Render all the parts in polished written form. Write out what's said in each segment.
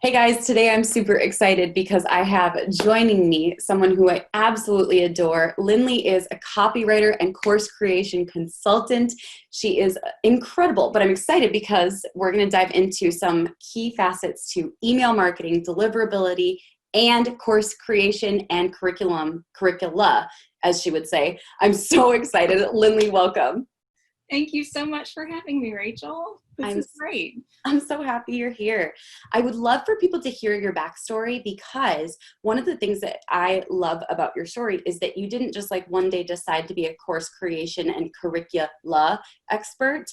Hey guys, today I'm super excited because I have joining me someone who I absolutely adore. Lynley is a copywriter and course creation consultant. She is incredible, but I'm excited because we're going to dive into some key facets to email marketing, deliverability, and course creation and curricula, as she would say. I'm so excited. Lynley, welcome. Thank you so much for having me, Rachel. This is great. I'm so happy you're here. I would love for people to hear your backstory because one of the things that I love about your story is that you didn't just like one day decide to be a course creation and curricula expert.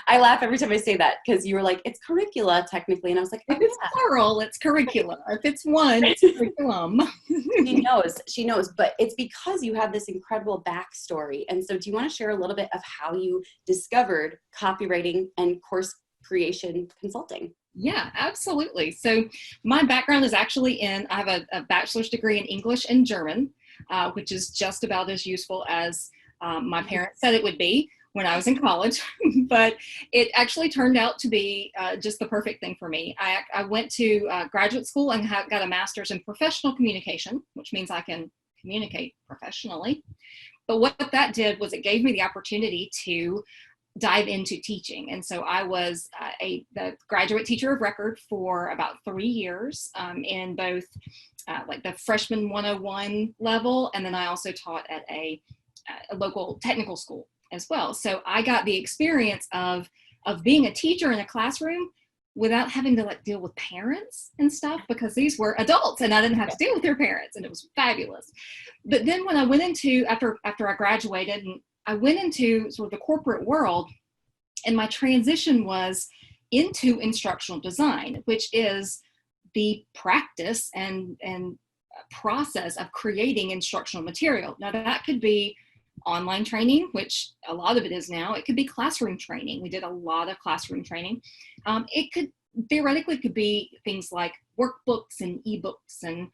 I laugh every time I say that because you were like, it's curricula technically. And I was like, if it's plural, it's curricula. If it's one, it's curriculum. She knows, but it's because you have this incredible backstory. And so do you want to share a little bit of how you discovered copywriting and course creation consulting? Yeah, absolutely. So my background is actually I have a bachelor's degree in English and German, which is just about as useful as my parents said it would be when I was in college, but it actually turned out to be just the perfect thing for me. I went to graduate school and got a master's in professional communication, which means I can communicate professionally. But what that did was it gave me the opportunity to dive into teaching. And so I was the graduate teacher of record for about 3 years in both like the freshman 101 level. And then I also taught at a local technical school as well. So I got the experience of being a teacher in a classroom without having to like deal with parents and stuff, because these were adults and I didn't have to deal with their parents, and it was fabulous. But then when I went into, after I graduated, and I went into sort of the corporate world, and my transition was into instructional design, which is the practice and process of creating instructional material. Now that could be online training, which a lot of it is now. It could be classroom training. We did a lot of classroom training. It could theoretically could be things like workbooks and ebooks and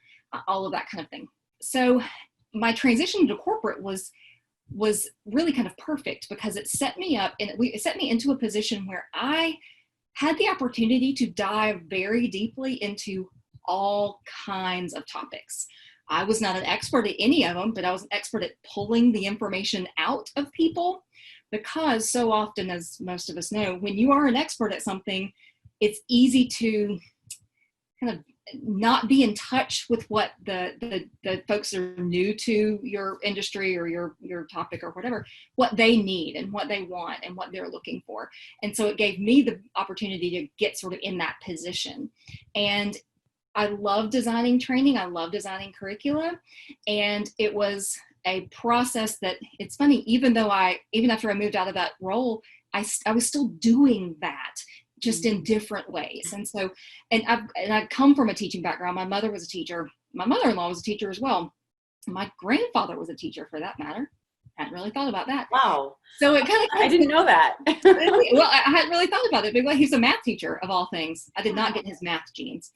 all of that kind of thing. So my transition to corporate was really kind of perfect because it set me up and it set me into a position where I had the opportunity to dive very deeply into all kinds of topics. I was not an expert at any of them, but I was an expert at pulling the information out of people, because so often, as most of us know, when you are an expert at something, it's easy to kind of not be in touch with what the folks that are new to your industry or your topic or whatever, what they need and what they want and what they're looking for. And so it gave me the opportunity to get sort of in that position. And I love designing training. I love designing curricula. And it was a process that, it's funny, even after I moved out of that role, I was still doing that, just in different ways. And so, and I've come from a teaching background. My mother was a teacher. My mother-in-law was a teacher as well. My grandfather was a teacher, for that matter. Hadn't really thought about that. Wow. So it kind of, I didn't know that. Well, I hadn't really thought about it, but he was a math teacher of all things. I did not get his math genes.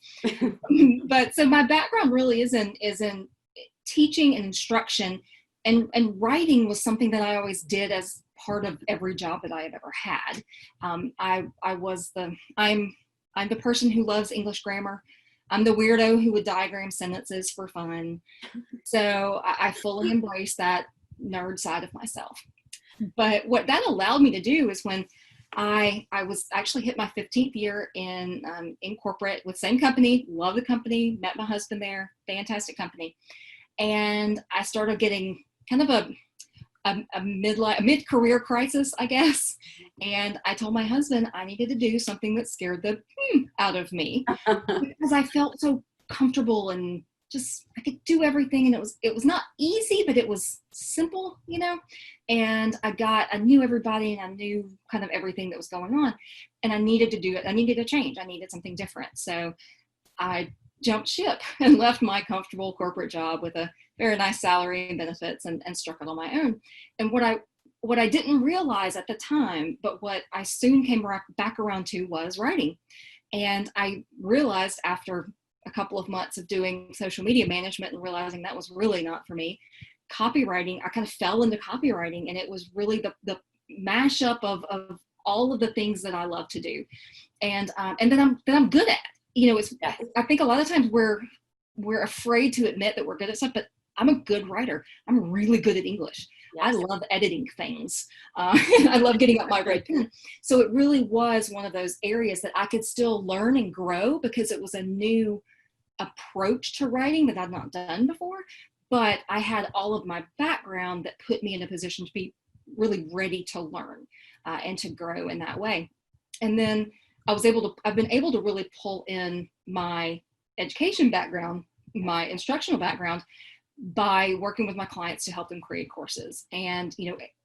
But so my background really is in teaching and instruction, and writing was something that I always did as part of every job that I have ever had. I'm the person who loves English grammar. I'm the weirdo who would diagram sentences for fun. So I fully embrace that nerd side of myself. But what that allowed me to do is, when I was actually hit my 15th year in corporate with same company, love the company, met my husband there, fantastic company. And I started getting kind of a mid-career crisis, I guess. And I told my husband I needed to do something that scared the out of me, because I felt so comfortable and just, I could do everything. And it was not easy, but it was simple, and I knew everybody and I knew kind of everything that was going on, and I needed to do it. I needed a change. I needed something different. So I jumped ship and left my comfortable corporate job with a very nice salary and benefits, and struck it on my own. And what I didn't realize at the time, but what I soon came back around to, was writing. And I realized after a couple of months of doing social media management and realizing that was really not for me, copywriting, I kind of fell into copywriting, and it was really the mashup of all of the things that I love to do, and that I'm good at. Yes. I think a lot of times we're afraid to admit that we're good at stuff, but I'm a good writer. I'm really good at English. I Yes. love editing things. I love getting up my red pen. So it really was one of those areas that I could still learn and grow because it was a new approach to writing that I'd not done before. But I had all of my background that put me in a position to be really ready to learn and to grow in that way. And then I've been able to really pull in my education background, my instructional background, by working with my clients to help them create courses. And,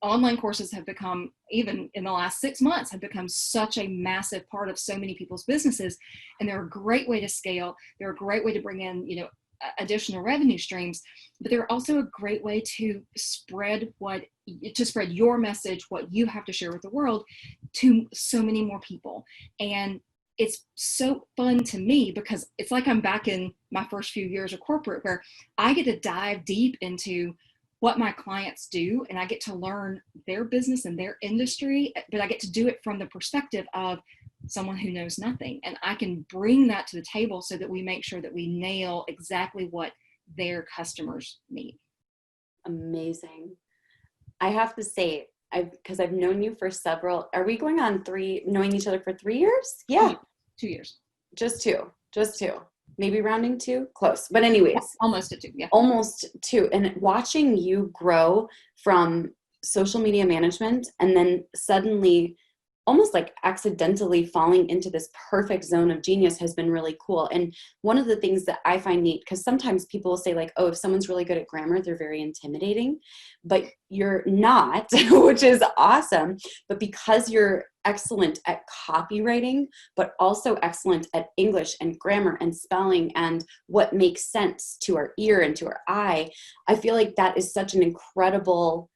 online courses have become, even in the last 6 months, have become such a massive part of so many people's businesses. And they're a great way to scale. They're a great way to bring in, additional revenue streams, but they're also a great way to spread your message, what you have to share with the world, to so many more people. And it's so fun to me because it's like I'm back in my first few years of corporate where I get to dive deep into what my clients do and I get to learn their business and their industry, but I get to do it from the perspective of someone who knows nothing. And I can bring that to the table so that we make sure that we nail exactly what their customers need. Amazing. I have to say, because I've known you for are we going on knowing each other for 3 years? Yeah. 2 years. Just two. Maybe rounding 2, close. But anyways. Almost at 2, yeah. Almost 2. And watching you grow from social media management and then suddenly almost like accidentally falling into this perfect zone of genius has been really cool. And one of the things that I find neat, because sometimes people will say like, oh, if someone's really good at grammar, they're very intimidating, but you're not, which is awesome. But because you're excellent at copywriting, but also excellent at English and grammar and spelling and what makes sense to our ear and to our eye, I feel like that is such an incredible,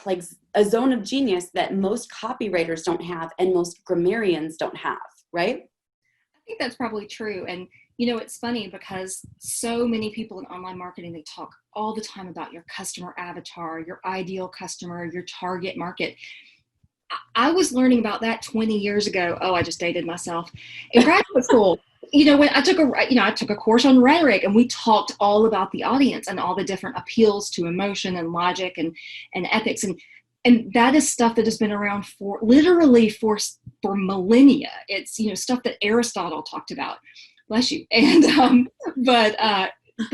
like a zone of genius that most copywriters don't have and most grammarians don't have, right? I think that's probably true. And, it's funny because so many people in online marketing, they talk all the time about your customer avatar, your ideal customer, your target market. I was learning about that 20 years ago. Oh, I just dated myself. In graduate school, when I took a course on rhetoric and we talked all about the audience and all the different appeals to emotion and logic and ethics. And that is stuff that has been around for millennia. It's, stuff that Aristotle talked about. Bless you. And, but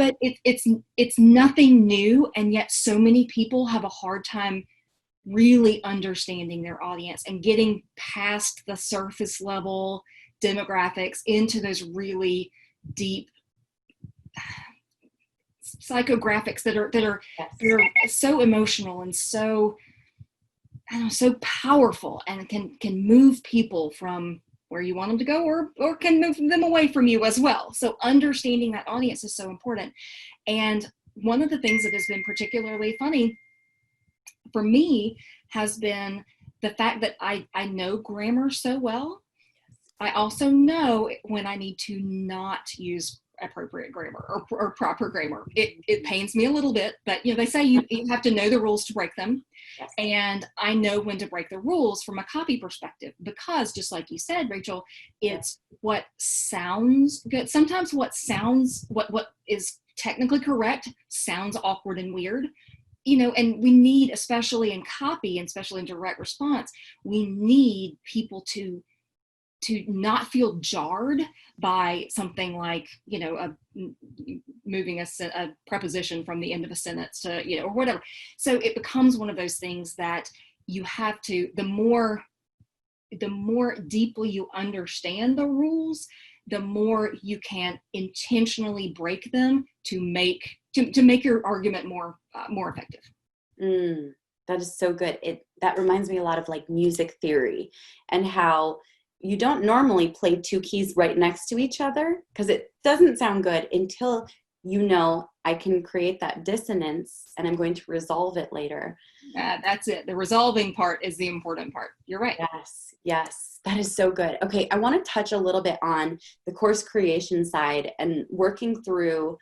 it's nothing new. And yet so many people have a hard time really understanding their audience and getting past the surface level demographics into those really deep psychographics that are so emotional and so, so powerful and can move people from where you want them to go or can move them away from you as well. So understanding that audience is so important. And one of the things that has been particularly funny for me has been the fact that I know grammar so well. I also know when I need to not use appropriate grammar or proper grammar. It pains me a little bit, but they say you have to know the rules to break them. Yes. And I know when to break the rules from a copy perspective, because just like you said, Rachel, it's what sounds good. Sometimes what is technically correct sounds awkward and weird. And we need, especially in copy and especially in direct response, we need people to not feel jarred by something like, moving a preposition from the end of a sentence to, or whatever. So it becomes one of those things that you have to, the more deeply you understand the rules, the more you can intentionally break them to make your argument more effective. That is so good. That reminds me a lot of like music theory and how you don't normally play 2 keys right next to each other because it doesn't sound good until I can create that dissonance and I'm going to resolve it later. That's it. The resolving part is the important part. You're right. Yes. That is so good. Okay. I want to touch a little bit on the course creation side and working through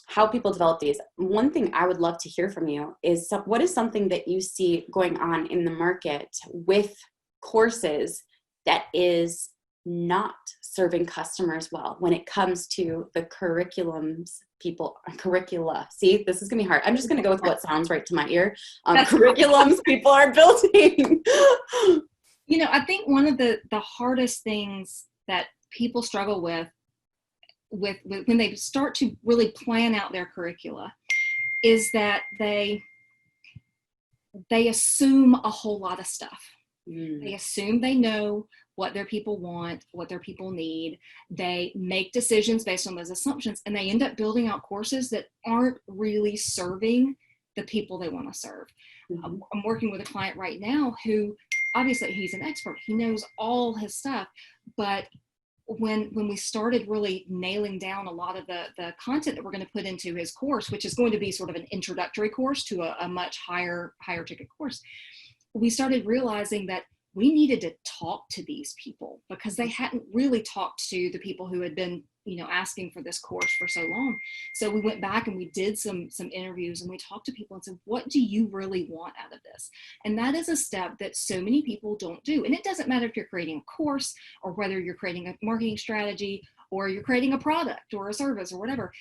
how people develop these. One thing I would love to hear from you is what is something that you see going on in the market with courses that is not serving customers well when it comes to the curricula. See, this is gonna be hard. I'm just gonna go with what sounds right to my ear. Curriculums people are building. I think one of the hardest things that people struggle with when they start to really plan out their curricula is that they assume a whole lot of stuff. They assume they know what their people want, what their people need. They make decisions based on those assumptions, and they end up building out courses that aren't really serving the people they want to serve. I'm working with a client right now who, obviously he's an expert. He knows all his stuff, but when we started really nailing down a lot of the content that we're going to put into his course, which is going to be sort of an introductory course to a much higher ticket course, we started realizing that we needed to talk to these people because they hadn't really talked to the people who had been, asking for this course for so long. So we went back and we did some interviews and we talked to people and said, what do you really want out of this? And that is a step that so many people don't do. And it doesn't matter if you're creating a course or whether you're creating a marketing strategy or you're creating a product or a service or whatever.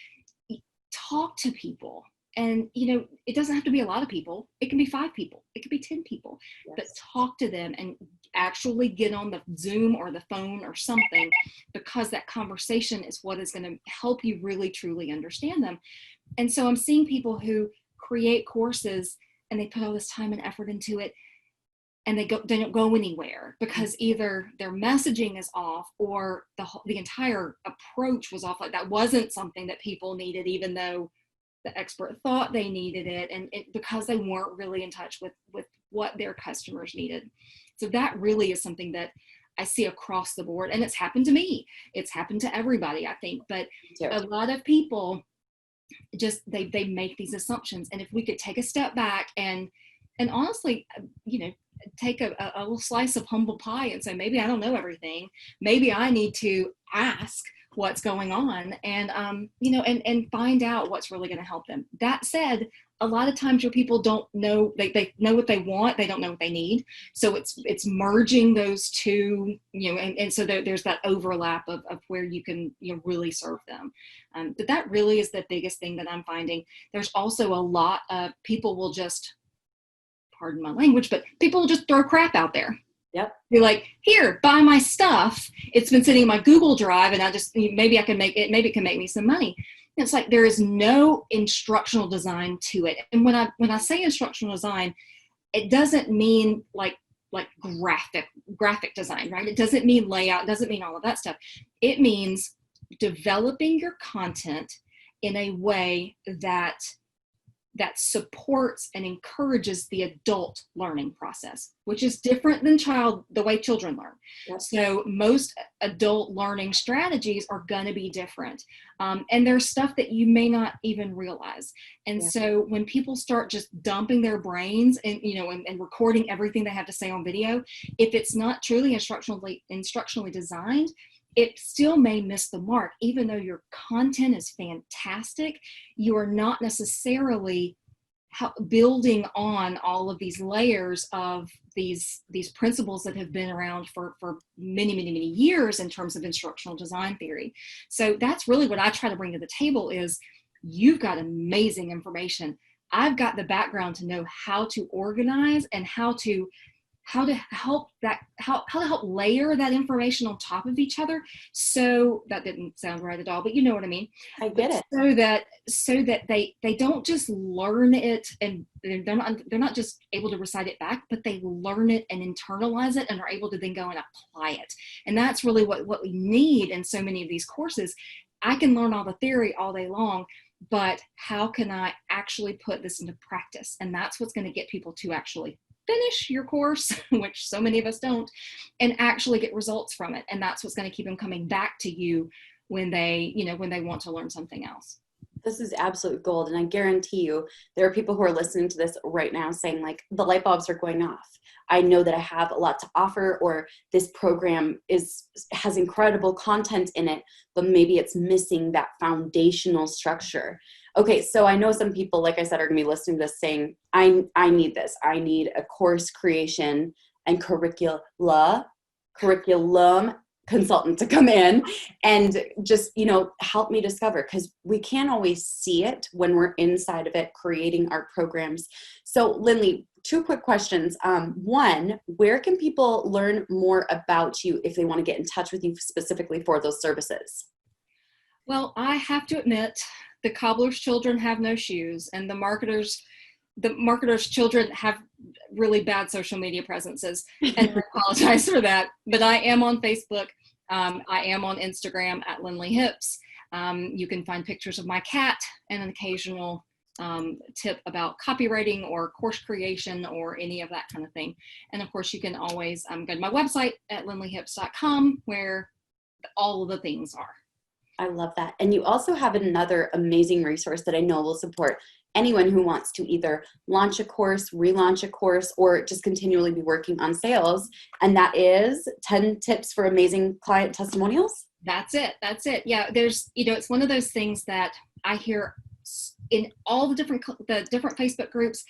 Talk to people. And, it doesn't have to be a lot of people. It can be 5 people. It could be 10 people. Yes. But talk to them and actually get on the Zoom or the phone or something, because that conversation is what is going to help you really, truly understand them. And so I'm seeing people who create courses and they put all this time and effort into it, and they don't go anywhere because either their messaging is off or the entire approach was off. Like that wasn't something that people needed, even though the expert thought they needed it, and because they weren't really in touch with what their customers needed. So that really is something that I see across the board, and it's happened to me. It's happened to everybody, I think, but a lot of people just, they make these assumptions. And if we could take a step back and honestly, take a little slice of humble pie and say, maybe I don't know everything. Maybe I need to ask what's going on and find out what's really going to help them. That said, a lot of times your people don't know, they know what they want, they don't know what they need. So it's merging those two, and so there's that overlap of where you can really serve them. But that really is the biggest thing that I'm finding. There's also a lot of people will just, pardon my language, but people will just throw crap out there. Yep. You're like, here, buy my stuff. It's been sitting in my Google Drive, and maybe I can make it. Maybe it can make me some money. And it's like there is no instructional design to it. And when I say instructional design, it doesn't mean like graphic design, right? It doesn't mean layout. It doesn't mean all of that stuff. It means developing your content in a way that supports and encourages the adult learning process, which is different than the way children learn. Yep. So most adult learning strategies are going to be different. And there's stuff that you may not even realize. And so when people start just dumping their brains and recording everything they have to say on video, if it's not truly instructionally designed, it still may miss the mark. Even though your content is fantastic, you are not necessarily building on all of these layers of these principles that have been around for many, many, many years in terms of instructional design theory. So that's really what I try to bring to the table is you've got amazing information. I've got the background to know how to organize and how to help layer that information on top of each other. So that didn't sound right at all, but you know what I mean. I get it. So that they don't just learn it and they're not just able to recite it back, but they learn it and internalize it and are able to then go and apply it. And that's really what we need in so many of these courses. I can learn all the theory all day long, but how can I actually put this into practice? And that's what's going to get people to actually finish your course, which so many of us don't, and actually get results from it. And that's what's going to keep them coming back to you when they want to learn something else. This is absolute gold. And I guarantee you, there are people who are listening to this right now saying like, the light bulbs are going off. I know that I have a lot to offer, or this program has incredible content in it, but maybe it's missing that foundational structure. Okay, so I know some people, like I said, are going to be listening to this saying, I need this. I need a course creation and curriculum consultant to come in and just, help me discover, because we can't always see it when we're inside of it creating our programs. So Lynley, two quick questions. One, where can people learn more about you if they want to get in touch with you specifically for those services? Well, I have to admit, the cobbler's children have no shoes, and the marketer's children have really bad social media presences, and I apologize for that. But I am on Facebook. I am on Instagram at Lynley Hips. You can find pictures of my cat and an occasional tip about copywriting or course creation or any of that kind of thing. And of course, you can always go to my website at lynleyhips.com, where all of the things are. I love that. And you also have another amazing resource that I know will support anyone who wants to either launch a course, relaunch a course, or just continually be working on sales. And that is 10 tips for amazing client testimonials. That's it. Yeah. There's, it's one of those things that I hear in all the different Facebook groups.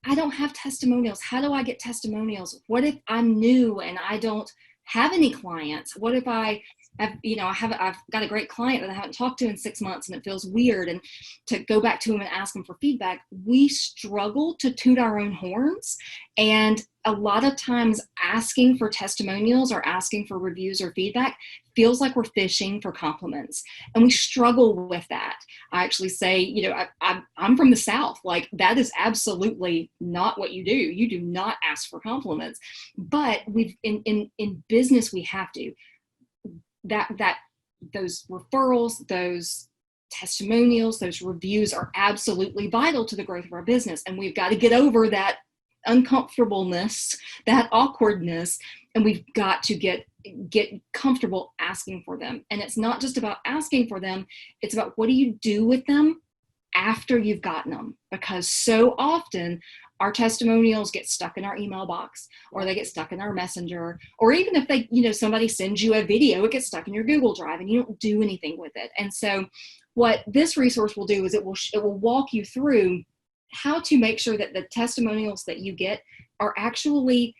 I don't have testimonials. How do I get testimonials? What if I'm new and I don't have any clients? What if I've got a great client that I haven't talked to in 6 months and it feels weird, and to go back to him and ask him for feedback. We struggle to toot our own horns, and a lot of times asking for testimonials or asking for reviews or feedback feels like we're fishing for compliments, and we struggle with that. I actually say, I'm from the South. Like, that is absolutely not what you do. You do not ask for compliments, but in business, we have to. Those referrals, those testimonials, those reviews are absolutely vital to the growth of our business. And we've got to get over that uncomfortableness, that awkwardness, and we've got to get comfortable asking for them. And it's not just about asking for them, it's about what do you do with them after you've gotten them, because so often our testimonials get stuck in our email box, or they get stuck in our messenger, or even if somebody sends you a video, it gets stuck in your Google Drive and you don't do anything with it. And so what this resource will do is it will walk you through how to make sure that the testimonials that you get are actually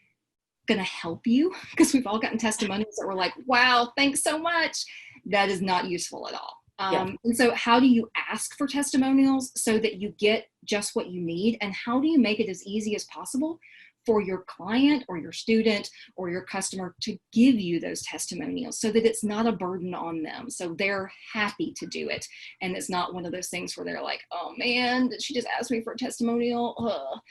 going to help you, because we've all gotten testimonials that were like, wow, thanks so much. That is not useful at all. And so how do you ask for testimonials so that you get just what you need? And how do you make it as easy as possible for your client or your student or your customer to give you those testimonials so that it's not a burden on them? So they're happy to do it. And it's not one of those things where they're like, oh man, did she just ask me for a testimonial?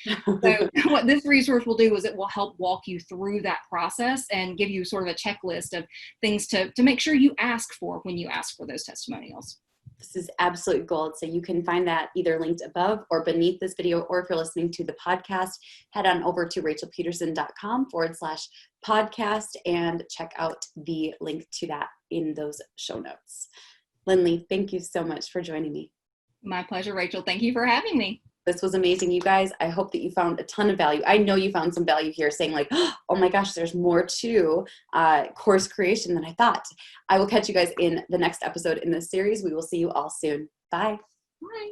So what this resource will do is it will help walk you through that process and give you sort of a checklist of things to make sure you ask for when you ask for those testimonials. This is absolute gold. So you can find that either linked above or beneath this video, or if you're listening to the podcast, head on over to rachelpeterson.com/podcast and check out the link to that in those show notes. Lynley, thank you so much for joining me. My pleasure, Rachel. Thank you for having me. This was amazing, you guys. I hope that you found a ton of value. I know you found some value here, saying like, oh my gosh, there's more to course creation than I thought. I will catch you guys in the next episode in this series. We will see you all soon. Bye. Bye.